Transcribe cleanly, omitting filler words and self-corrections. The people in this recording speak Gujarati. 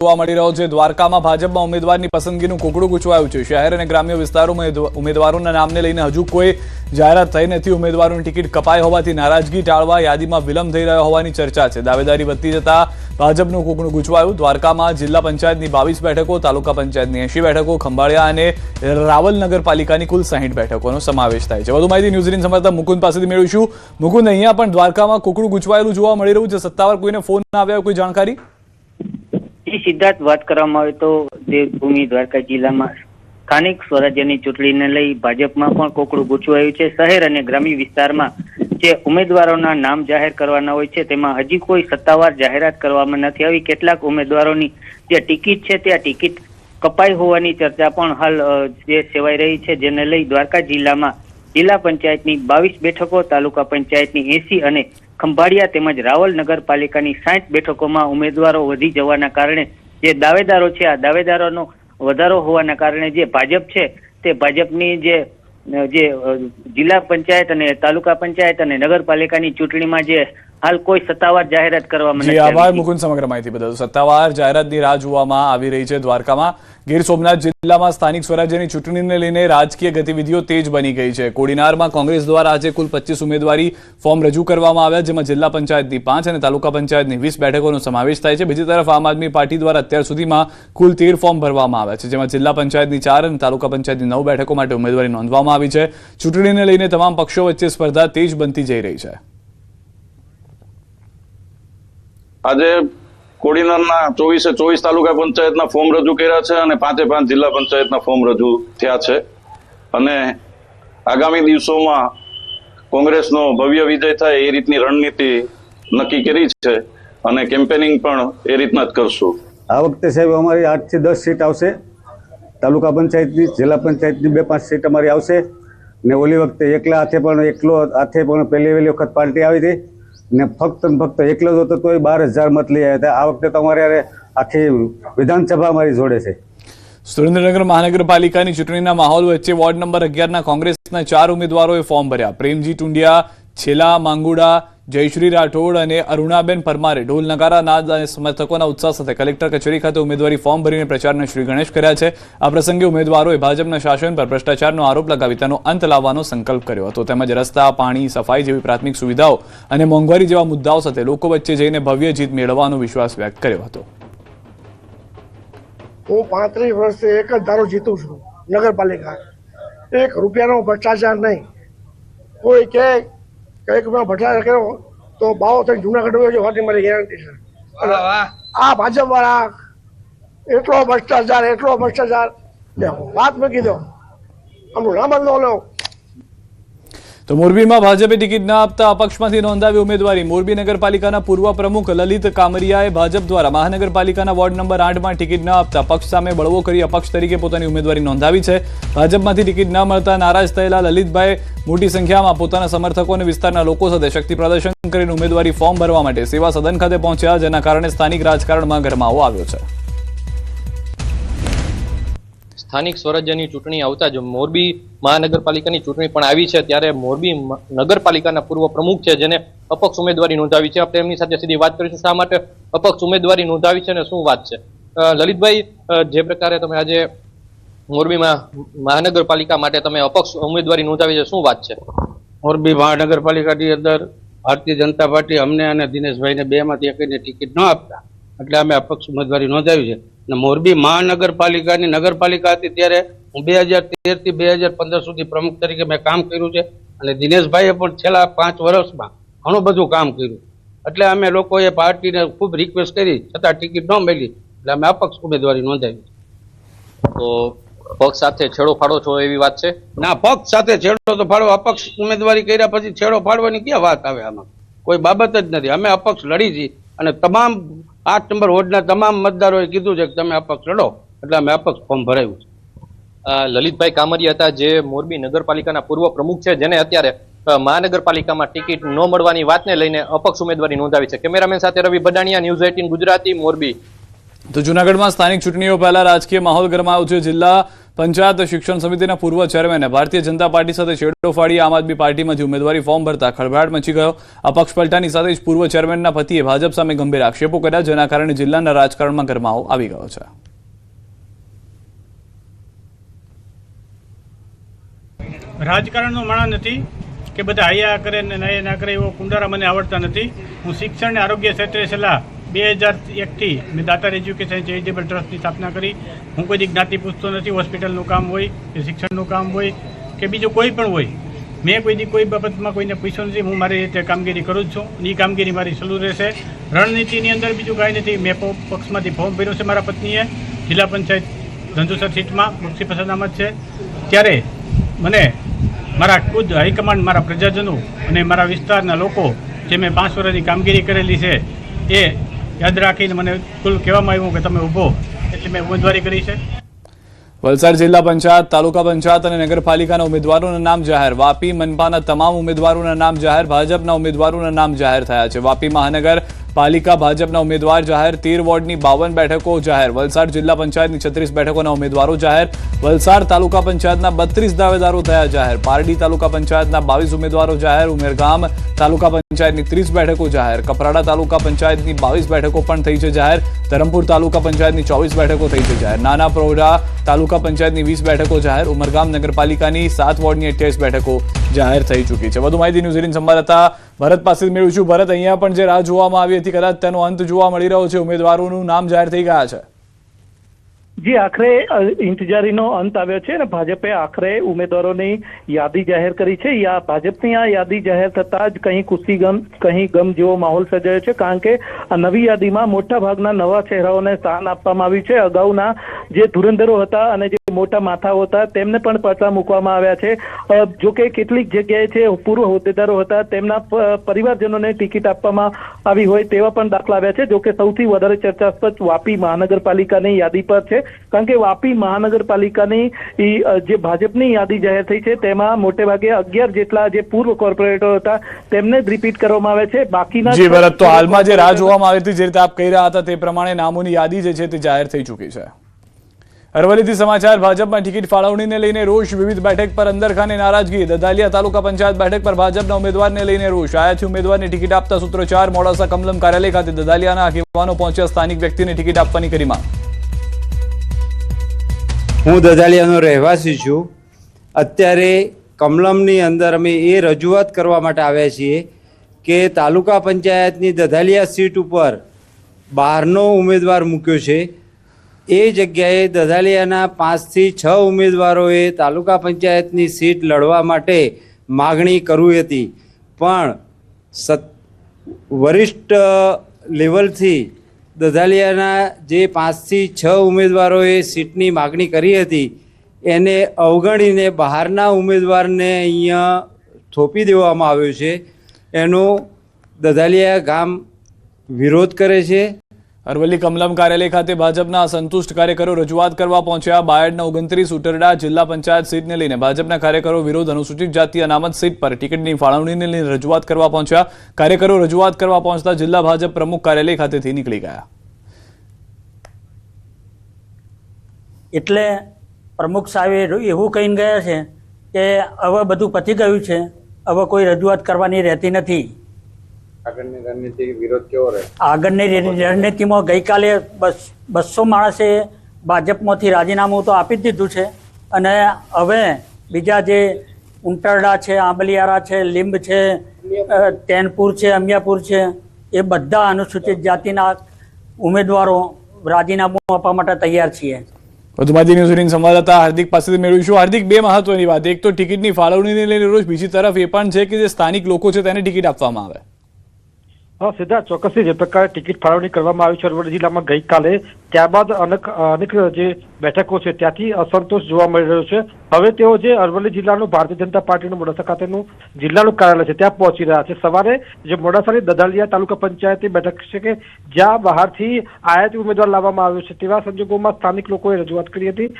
જોવા મળી રહ્યો છે। દ્વારકામાં ભાજપમાં ઉમેદવારની પસંદગીનું કોકડું ગૂંચવાયું છે। શહેર અને ગ્રામ્ય વિસ્તારોમાં ઉમેદવારોના નામને લઈને હજુ કોઈ જાહેરાત થઈ નથી। ઉમેદવારોની ટિકિટ કપાઈ હોવાથી નારાજગી ટાળવા યાદીમાં વિલંબ થઈ રહ્યો હોવાની ચર્ચા છે। દાવેદારી વધતી જતા ભાજપનું કોકડું ગૂંચવાયું। દ્વારકામાં જિલ્લા પંચાયતની 22 બેઠકો, તાલુકા પંચાયતની 80 બેઠકો, ખંભાળિયા અને રાવલ નગરપાલિકાની કુલ 60 બેઠકોનો સમાવેશ થાય છે। વધુ માહિતી ન્યૂઝ સંવાદદાતા મુકુંદ પાસેથી મેળવીશું। મુકુંદ, અહીંયા પણ દ્વારકામાં કોકડું ગૂંચવાયેલું જોવા મળી રહ્યું છે। સત્તાવાર કોઈને ફોન ના આવ્યા, કોઈ જાણકારી? સિદ્ધાર્થ, વાત કરવામાં આવે તો દેવભૂમિ દ્વારકા જિલ્લામાં સ્થાનિક સ્વરાજ્યની ચૂંટણીને લઈ ભાજપમાં પણ કોકડું ગૂંચવાયું છે। શહેર અને ગ્રામ્ય વિસ્તારમાં જે ઉમેદવારોના નામ જાહેર કરવાના હોય છે તેમાં હજી કોઈ સત્તાવાર જાહેરાત કરવામાં નથી આવી। કેટલાક ઉમેદવારોની જે ટિકિટ છે ત્યાં ટિકિટ કપાઈ હોવાની ચર્ચા પણ હાલ જે સેવાઈ રહી છે, જેને લઈ દ્વારકા જિલ્લામાં જિલ્લા પંચાયતની 22 બેઠકો, તાલુકા પંચાયતની 80 અને ખંભાળિયા તેમજ રાવલ નગરપાલિકાની 60 બેઠકોમાં ઉમેદવારો વધી જવાના કારણે જે દાવેદારો છે, આ દાવેદારોનો વધારો હોવાના કારણે જે ભાજપ છે તે ભાજપની જે જિલ્લા પંચાયત અને તાલુકા પંચાયત અને નગરપાલિકાની ચૂંટણીમાં જે હાલ કોઈ સત્તાવાર જાહેરાત કરવામાં નથી આવી। આભાર મુકુંદ સમગ્ર માહિતી બદલ। સત્તાવાર જાહેરાતની રાહ જોવામાં આવી રહી છે। દ્વારકામાં ગીર સોમનાથ જિલ્લામાં સ્થાનિક સ્વરાજ્યની ચૂંટણીને લઈને રાજકીય ગતિવિધિઓ તેજ બની ગઈ છે। કોડીનારમાં કોંગ્રેસ દ્વારા આજે કુલ 25 ઉમેદવારી ફોર્મ રજૂ કરવામાં આવ્યા, જેમાં જિલ્લા પંચાયતની 5 અને તાલુકા પંચાયતની 20 બેઠકોનો સમાવેશ થાય છે। બીજી તરફ આમ આદમી પાર્ટી દ્વારા અત્યાર સુધીમાં કુલ 13 ફોર્મ ભરવામાં આવ્યા છે, જેમાં જિલ્લા પંચાયતની 4 અને તાલુકા પંચાયતની 9 બેઠકો માટે ઉમેદવારી નોંધવામાં આવી છે। ચૂંટણીને લઈને તમામ પક્ષો વચ્ચે સ્પર્ધા તેજ બનતી જઈ રહી છે। આજે કોડીનારના 24 તાલુકા પંચાયતના ફોર્મ રજૂ કર્યા છે અને 5 જિલ્લા પંચાયતના ફોર્મ રજૂ થયા છે અને આગામી દિવસોમાં કોંગ્રેસનો ભવ્ય વિજય થાય એ રીતની રણનીતિ નક્કી કરી છે અને કેમ્પેનિંગ પણ એ રીતના જ કરશું। આ વખતે સાહેબ અમારી 8 થી 10 સીટ આવશે। તાલુકા પંચાયતની, જિલ્લા પંચાયતની 2-5 સીટ અમારી આવશે ને ઓલી વખતે એકલો હાથે પણ પહેલી વખત પાર્ટી આવી હતી ને ફક્ત એકલો જ હતો તોય 12,000 મત લઈ આવ્યા હતા। આ વખતે તો અમારે આખી વિધાનસભા અમારી જોડે છે। સુરેન્દ્રનગર મહાનગરપાલિકાની ચૂંટણીના માહોલ વચ્ચે વોર્ડ નંબર 11ના કોંગ્રેસના 4 ઉમેદવારોએ ફોર્મ ભર્યા। પ્રેમજી ટુંડિયા, છેલા માંગુડા, જયશ્રી રાઠોડ અને અરુણાબેન પરમારે ઢોલ નગારા નાદ અને સમર્થકોના ઉત્સાહ સાથે કલેક્ટર કચેરી ખાતે ઉમેદવારી ફોર્મ ભરીને પ્રચારના શ્રી ગણેશ કર્યા છે। આ પ્રસંગે ઉમેદવારોએ ભાજપના શાસન પર ભ્રષ્ટાચારનો આરોપ લગાવી તેનો અંત લાવવાનો સંકલ્પ કર્યો હતો, તેમજ રસ્તા, પાણી, સફાઈ જેવી પ્રાથમિક સુવિધાઓ અને મોંઘવારી જેવા મુદ્દાઓ સાથે લોકો વચ્ચે જઈને ભવ્ય જીત મેળવવાનો વિશ્વાસ વ્યક્ત કર્યો હતો। હું 35 વર્ષથી એક જ ધારો જીતું છું, નગરપાલિકા। 1 રૂપિયાનો ભ્રષ્ટાચાર નહીં। કોઈ કે 1 રૂપિયાનો ભ્રષ્ટાચાર કર્યો તો બાવો થઈને જુનાગઢ હોય વાતની મારી ગેરંટી છે। આ ભાજપ વાળા એટલો ભ્રષ્ટાચાર વાત મૂકી દો, આમનું નામ જ ન લો। તો મોરબીમાં ભાજપે ટિકિટ ન આપતા અપક્ષમાંથી નોંધાવી ઉમેદવારી। મોરબી નગરપાલિકાના પૂર્વ પ્રમુખ લલિત કામરિયાએ ભાજપ દ્વારા મહાનગરપાલિકાના વોર્ડ નંબર 8માં ટિકિટ ન આપતા પક્ષ સામે બળવો કરી અપક્ષ તરીકે પોતાની ઉમેદવારી નોંધાવી છે। ભાજપમાંથી ટિકિટ ન મળતા નારાજ થયેલા લલિતભાઈ મોટી સંખ્યામાં પોતાના સમર્થકો અને વિસ્તારના લોકો સાથે શક્તિ પ્રદર્શન કરીને ઉમેદવારી ફોર્મ ભરવા માટે સેવા સદન ખાતે પહોંચ્યા, જેના કારણે સ્થાનિક રાજકારણમાં ગરમાવો આવ્યો છે। સ્થાનિક સ્વરાજ્યની ચૂંટણી આવતા જ મોરબી મહાનગરપાલિકાની ચૂંટણી પણ આવી છે, ત્યારે મોરબી નગરપાલિકાના પૂર્વ પ્રમુખ છે જેને અપક્ષ ઉમેદવારી નોંધાવી છે। આપણે એમની સાથે સીધી વાત કરીશું, શા માટે અપક્ષ ઉમેદવારી નોંધાવી છે અને શું વાત છે। લલિતભાઈ, જે પ્રકારે તમે આજે મોરબીમાં મહાનગરપાલિકા માટે તમે અપક્ષ ઉમેદવારી નોંધાવી છે, શું વાત છે? મોરબી મહાનગરપાલિકાની અંદર ભારતીય જનતા પાર્ટી અમને અને દિનેશભાઈને 2માંથી એકને ટિકિટ ન આપતા એટલે અમે અપક્ષ ઉમેદવારી નોંધાવી છે। અને મોરબી મહાનગરપાલિકાની નગરપાલિકા હતી ત્યારે હું 2013 થી 2015 સુધી પ્રમુખ તરીકે મેં કામ કર્યું છે અને દિનેશભાઈએ પણ છેલ્લા 5 વર્ષમાં ઘણું બધું કામ કર્યું, એટલે અમે લોકોએ પાર્ટીને ખૂબ રિક્વેસ્ટ કરી છતાં ટિકિટ ન મળી એટલે અમે અપક્ષ ઉમેદવારી નોંધાવી। તો પક્ષ સાથે છેડો ફાડો છો એવી વાત છે? ના, પક્ષ સાથે છેડો તો ફાડો, અપક્ષ ઉમેદવારી કર્યા પછી છેડો ફાડવાની ક્યાં વાત આવે? આમાં કોઈ બાબત જ નથી। અમે અપક્ષ લડી છીએ અને તમામ 8 નંબર વોર્ડના તમામ મતદારોએ કીધું છે કે તમે અપક્ષ લડો, એટલે અમે અપક્ષ ફોર્મ ભરાયું છે। લલિતભાઈ કામરિયા હતા જે મોરબી નગરપાલિકાના પૂર્વ પ્રમુખ છે, જેને અત્યારે મહાનગરપાલિકામાં ટિકિટ ન મળવાની વાતને લઈને અપક્ષ ઉમેદવારી નોંધાવી છે। કેમેરામેન સાથે રવિ ભડાણીયા, ન્યૂઝ 18 ગુજરાતી, મોરબી। તો જૂનાગઢમાં સ્થાનિક ચૂંટણીઓ પહેલા રાજકીય માહોલ ગરમાયો છે. જિલ્લા પંચાયત શિક્ષણ સમિતિના પૂર્વ ચેરમેને ભારતીય જનતા પાર્ટી સાથે છેડો ફાડી આમ આદમી પાર્ટીમાંથી ઉમેદવારી ફોર્મ ભરતા ખળભળાટ મચી ગયો. અપક્ષ પલટાની સાથે જ પૂર્વ ચેરમેનના પતિએ ભાજપ સામે ગંભીર આક્ષેપો કર્યા, જેના કારણે જિલ્લાના રાજકારણમાં ગરમાવો આવી ગયો છે. રાજકારણનો માણસ નથી કે બધા આયા કરે ને નાયા ના કરે એવો કુંડારા મને આવડતા નથી. હું શિક્ષણ અને આરોગ્ય ક્ષેત્રે છેલ્લા 2001થી મેં દાતાર એજ્યુકેશન ચેરિટેબલ ટ્રસ્ટની સ્થાપના કરી. હું કોઈ જ્ઞાતિ પૂછતો નથી. હોસ્પિટલનું કામ હોય કે શિક્ષણનું કામ હોય કે બીજું કોઈ પણ હોય, મેં કોઈ બાબતમાં કોઈને પૂછ્યું નથી. હું મારી રીતે કામગીરી કરું જ છું. એ કામગીરી મારી ચાલુ રહેશે. રણનીતિની અંદર બીજું કાંઈ નથી. મેં પક્ષમાંથી ફોર્મ ભર્યું છે મારા પત્નીએ જિલ્લા પંચાયત ધંધુસર સીટમાં બક્ષી અનામત છે. ત્યારે મને મારા ખુદ હાઈકમાન્ડ, મારા પ્રજાજનો અને મારા વિસ્તારના લોકો જે મેં 5 વર્ષની કામગીરી કરેલી છે એ યાદ રાખીને મને કુલ કહેવામાં આવ્યું કે તમે ઊભો, એટલે મેં ઉમેદવારી કરી છે. વલસાડ જિલ્લા પંચાયત, તાલુકા પંચાયત અને નગરપાલિકાના ઉમેદવારોના નામ જાહેર. વાપી મનપાના તમામ ઉમેદવારોના નામ જાહેર. ભાજપના ઉમેદવારોના નામ જાહેર થયા છે. વાપી મહાનગર પાલિકા ભાજપના ઉમેદવાર જાહેર. 13 વોર્ડની 52 બેઠકો જાહેર. વલસાડ જિલ્લા પંચાયતની 36 બેઠકોના ઉમેદવારો જાહેર. વલસાડ તાલુકા પંચાયતના 32 દાવેદારો થયા જાહેર. પારડી તાલુકા પંચાયતના 22 ઉમેદવારો જાહેર. ઉમેરગામ તાલુકા પંચાયતની 30 બેઠકો જાહેર. કપરાડા તાલુકા પંચાયતની 22 બેઠકો પણ થઈ છે જાહેર. ધરમપુર તાલુકા પંચાયતની 24 બેઠકો થઈ છે જાહેર. નાના પ્રોઢા તાલુકા પંચાયતની 20 બેઠકો જાહેર. ઉમરગામ નગરપાલિકાની 7 વોર્ડની 28 બેઠકો જાહેર થઈ ચૂકી છે. વધુ માહિતી ન્યૂઝ 18 સંવાદદાતા ભરત પાસે મેળવીશું. ભરત, અહીંયા પણ જે રાહ જોવામાં આવી હતી, કદાચ તેનો અંત જોવા મળી રહ્યો છે. ઉમેદવારોનું નામ જાહેર થઈ ગયા છે. જી, આખરે ઇંતજારીનો અંત આવ્યો છે અને ભાજપે આખરે ઉમેદવારોની યાદી જાહેર કરી છે. ભાજપની આ યાદી જાહેર થતાં જ કहीं ગમ જેવો માહોલ સર્જાયો છે, કારણ કે આ નવી યાદીમાં મોટા ભાગના નવા ચહેરાઓને સ્થાન આપવામાં આવ્યું છે. અગાઉના જે ધુરંધરો હતા અને જે મોટા માથાઓ હતા તેમને પણ પડતા મૂકવામાં આવ્યા છે. જોકે કેટલીક જગ્યાએ છે પૂર્વ હોદ્દેદારો હતા તેમના પરિવારજનોને ટિકિટ આપવામાં આવી હોય તેવા પણ દાખલા આવ્યા છે. જોકે સૌથી વધારે ચર્ચાસ્પદ વાપી મહાનગરપાલિકાની યાદી પર છે, કારણ કે વાપી મહાનગરપાલિકાની જે ભાજપની યાદી જાહેર થઈ છે તેમાં મોટે ભાગે 11 જેટલા જે પૂર્વ કોર્પોરેટરો હતા તેમને જ રિપીટ કરવામાં આવે છે. બાકીના જી ભરત, તો હાલમાં જે રાહ જોવામાં આવી હતી, જે રીતે આપ કહી રહ્યા હતા તે પ્રમાણે નામોની યાદી જે છે તે જાહેર થઈ ચૂકી છે. અરવલ્લીથી સમાચાર. ભાજપમાં ટિકિટ ફાળવણીને લઈને રોષ. વિવિધ બેઠક પર અંદરખાને નારાજગી. દદાલિયા તાલુકા પંચાયત બેઠક પર ભાજપના ઉમેદવારને લઈને રોષ. આયાથી ઉમેદવારને ટિકિટ આપતા સૂત્રોચ્ચાર. મોડાસા કમલમ કાર્યાલય ખાતે દદાલિયાના આગેવાનો પહોંચ્યા. સ્થાનિક વ્યક્તિને ટિકિટ આપવાની કરી માંગ. હું દદાલિયાનો રહેવાસી છું. અત્યારે કમલમની અંદર અમે એ રજૂઆત કરવા માટે આવ્યા છીએ કે તાલુકા પંચાયતની દદાલિયા સીટ ઉપર બહારનો ઉમેદવાર મૂક્યો છે. એ જગ્યાએ દદાલિયાના 5 થી 6 ઉમેદવારોએ તાલુકા પંચાયતની સીટ લડવા માટે માગણી કરી હતી, પણ વરિષ્ઠ લેવલથી દદાલિયાના જે 5 થી 6 ઉમેદવારોએ સીટની માગણી કરી હતી એને અવગણીને બહારના ઉમેદવારને અહીંયા થોપી દેવામાં આવ્યો છે. એનો દદાલિયા ગામ વિરોધ કરે છે. અરવલ્લી કમલમ કાર્યાલય ખાતે ભાજપના અસંતુષ્ટ કાર્યકરો રજૂઆત કરવા પહોંચ્યા. બાયડના 29 ઉટરડા જિલ્લા પંચાયત સીટને લઈને ભાજપના કાર્યકરો વિરોધ. અનુસૂચિત જાતિ અનામત સીટ પર ટિકિટની ફાળવણીને લઈને રજૂઆત કરવા પહોંચ્યા. કાર્યકરો રજૂઆત કરવા પહોંચતા જિલ્લા ભાજપ પ્રમુખ કાર્યાલય ખાતેથી નીકળી ગયા. એટલે પ્રમુખ સાહેબ એવું કહીને ગયા છે કે હવે બધું પતી ગયું છે, હવે કોઈ રજૂઆત કરવાની રહેતી નથી. આગળની રણનીતિ વિરોધ કેવો રહે? આગળની રણનીતિમાં ગઈકાલે 200 માણસે ભાજપમાંથી રાજીનામું તો આપી જ દીધું છે અને હવે બીજા જે ઉંટરડા છે, આંબલિયારા છે, લીંબ છે, તેનપુર છે, અમિયાપુર છે, એ બધા અનુસૂચિત જાતિના ઉમેદવારો રાજીનામું આપવા માટે તૈયાર છીએ. વધુ માહિતી ન્યૂઝ 18 સંવાદદાતા હાર્દિક પાસેથી મેળવીશું. હાર્દિક, બે મહત્વની વાત. એક તો ટિકિટની ફાળવણીને લઈને રોજ, બીજી તરફ એ પણ છે કે જે સ્થાનિક લોકો છે તેને ટિકિટ આપવામાં આવે. હા સિદ્ધાર્થ, ચોક્કસથી જે પ્રકારે ટિકિટ ફાળવણી કરવામાં આવી છે અરવલ્લી જિલ્લામાં ગઈકાલે, ત્યારબાદ અનેક જે બેઠકો છે ત્યાંથી અસંતોષ જોવા મળી રહ્યો છે. હવે તેઓ જે અરવલ્લી જિલ્લાનું ભારતીય જનતા પાર્ટીનું મોડાસા ખાતેનું જિલ્લાનું કાર્યાલય છે ત્યાં પહોંચી રહ્યા છે. સવારે જે મોડાસાની દદાલિયા તાલુકા પંચાયતની બેઠક છે કે જ્યાં બહારથી આયાતી ઉમેદવાર લાવવામાં આવ્યો છે તેવા સંજોગોમાં સ્થાનિક લોકોએ રજૂઆત કરી હતી